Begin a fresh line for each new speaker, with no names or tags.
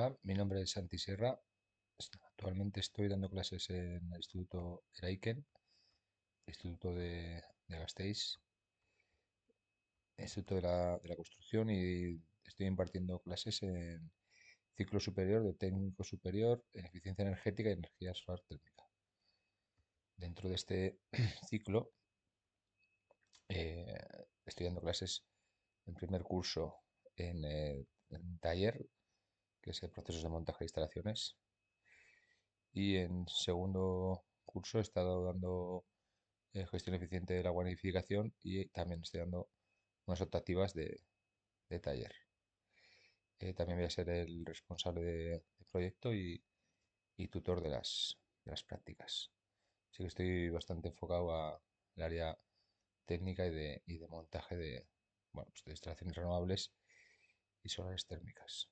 Hola, mi nombre es Santi Sierra. Actualmente estoy dando clases en el Instituto Eraiken, Instituto de Gasteiz, Instituto de la Construcción, y estoy impartiendo clases en ciclo superior de técnico superior en eficiencia energética y energía solar térmica. Dentro de este ciclo estoy dando clases en primer curso en taller, que es el proceso de montaje de instalaciones. Y en segundo curso he estado dando gestión eficiente de la guanificación y también estoy dando unas optativas de taller. También voy a ser el responsable de proyecto y tutor de las prácticas. Así que estoy bastante enfocado al área técnica y de montaje de, bueno, pues de instalaciones renovables y solares térmicas.